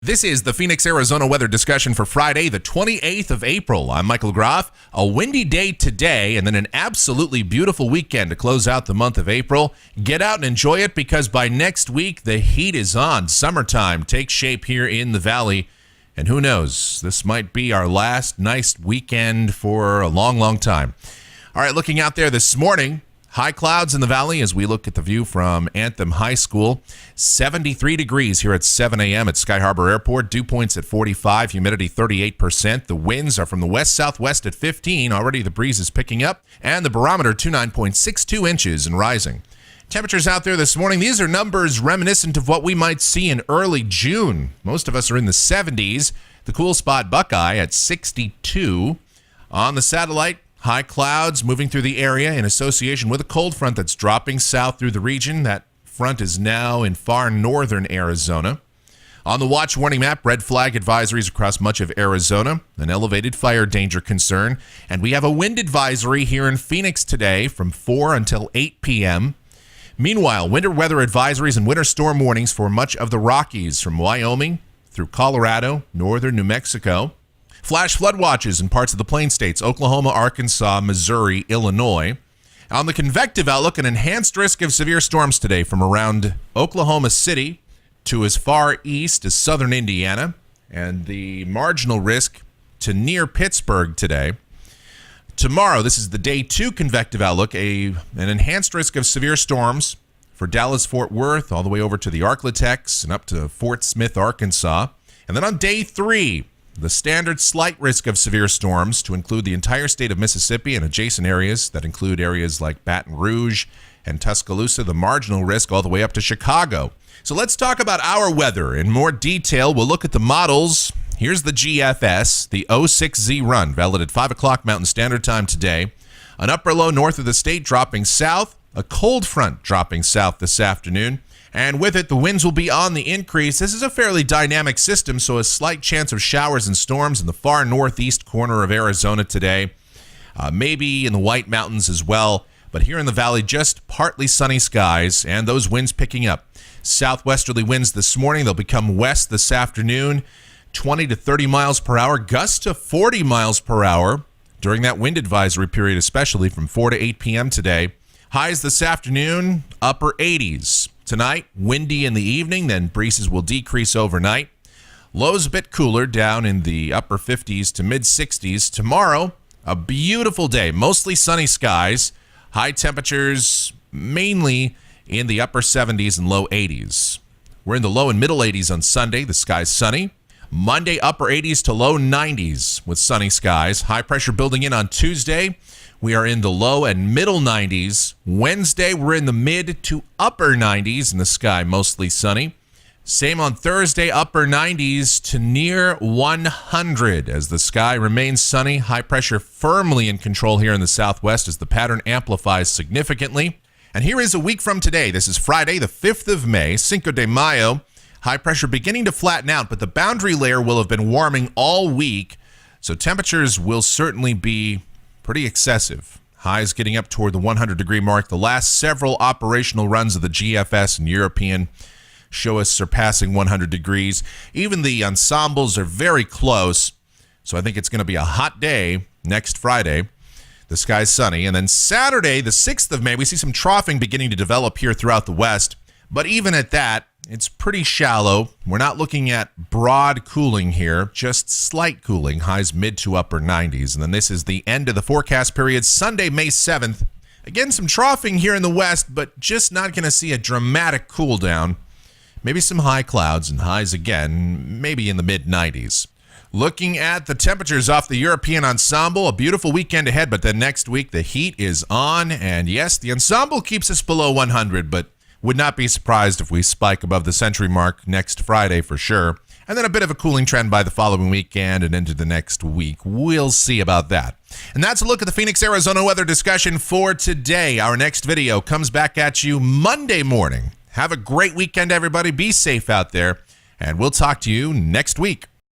This is the Phoenix, Arizona weather discussion for Friday, the 28th of April. I'm Michael Groff. A windy day today and then an absolutely beautiful weekend to close out the month of April. Get out and enjoy it because by next week, the heat is on. Summertime takes shape here in the valley. And who knows, this might be our last nice weekend for a long, long time. All right, looking out there this morning. High clouds in the valley as we look at the view from Anthem High School. 73 degrees here at 7 a.m. at Sky Harbor Airport. Dew points at 45, humidity 38%. The winds are from the west-southwest at 15. Already the breeze is picking up. And the barometer 29.62 inches and rising. Temperatures out there this morning, these are numbers reminiscent of what we might see in early June. Most of us are in the 70s. The cool spot Buckeye at 62. On the satellite, high clouds moving through the area in association with a cold front that's dropping south through the region. That front is now in far northern Arizona. On the watch warning map, red flag advisories across much of Arizona, an elevated fire danger concern, and we have a wind advisory here in Phoenix today from 4 until 8 p.m. Meanwhile, winter weather advisories and winter storm warnings for much of the Rockies from Wyoming through Colorado, northern New Mexico. Flash flood watches in parts of the Plain States, Oklahoma, Arkansas, Missouri, Illinois. On the convective outlook, an enhanced risk of severe storms today from around Oklahoma City to as far east as southern Indiana, and the marginal risk to near Pittsburgh today. Tomorrow, this is the day 2 convective outlook, an enhanced risk of severe storms for Dallas-Fort Worth, all the way over to the Arklatex and up to Fort Smith, Arkansas. And then on day 3, the standard slight risk of severe storms to include the entire state of Mississippi and adjacent areas that include areas like Baton Rouge and Tuscaloosa, the marginal risk all the way up to Chicago. So let's talk about our weather in more detail. We'll look at the models. Here's the GFS, the 06Z run, valid at 5 o'clock Mountain Standard Time today. An upper low north of the state dropping south, a cold front dropping south this afternoon. And with it, the winds will be on the increase. This is a fairly dynamic system, so a slight chance of showers and storms in the far northeast corner of Arizona today. Maybe in the White Mountains as well. But here in the valley, just partly sunny skies and those winds picking up. Southwesterly winds this morning. They'll become west this afternoon. 20 to 30 miles per hour. Gusts to 40 miles per hour during that wind advisory period, especially from 4 to 8 p.m. today. Highs this afternoon, upper 80s. Tonight, windy in the evening, then breezes will decrease overnight. Lows a bit cooler, down in the upper 50s to mid-60s. Tomorrow, a beautiful day, mostly sunny skies. High temperatures mainly in the upper 70s and low 80s. We're in the low and middle 80s on Sunday. The sky's sunny. Monday, upper 80s to low 90s with sunny skies. High pressure building in on Tuesday. We are in the low and middle 90s. Wednesday, we're in the mid to upper 90s in the sky, mostly sunny. Same on Thursday, upper 90s to near 100 as the sky remains sunny. High pressure firmly in control here in the southwest as the pattern amplifies significantly. And here is a week from today. This is Friday, the 5th of May, Cinco de Mayo. High pressure beginning to flatten out, but the boundary layer will have been warming all week, so temperatures will certainly be pretty excessive. Highs getting up toward the 100-degree mark. The last several operational runs of the GFS and European show us surpassing 100 degrees. Even the ensembles are very close, so I think it's going to be a hot day next Friday. The sky's sunny. And then Saturday, the 6th of May, we see some troughing beginning to develop here throughout the west. But even at that, it's pretty shallow. We're not looking at broad cooling here, just slight cooling, highs mid to upper 90s. And then this is the end of the forecast period, Sunday, May 7th. Again, some troughing here in the west, but just not going to see a dramatic cool down. Maybe some high clouds and highs again, maybe in the mid 90s. Looking at the temperatures off the European ensemble, a beautiful weekend ahead, but then next week the heat is on. And yes, the ensemble keeps us below 100, but would not be surprised if we spike above the century mark next Friday for sure. And then a bit of a cooling trend by the following weekend and into the next week. We'll see about that. And that's a look at the Phoenix, Arizona weather discussion for today. Our next video comes back at you Monday morning. Have a great weekend, everybody. Be safe out there, and we'll talk to you next week.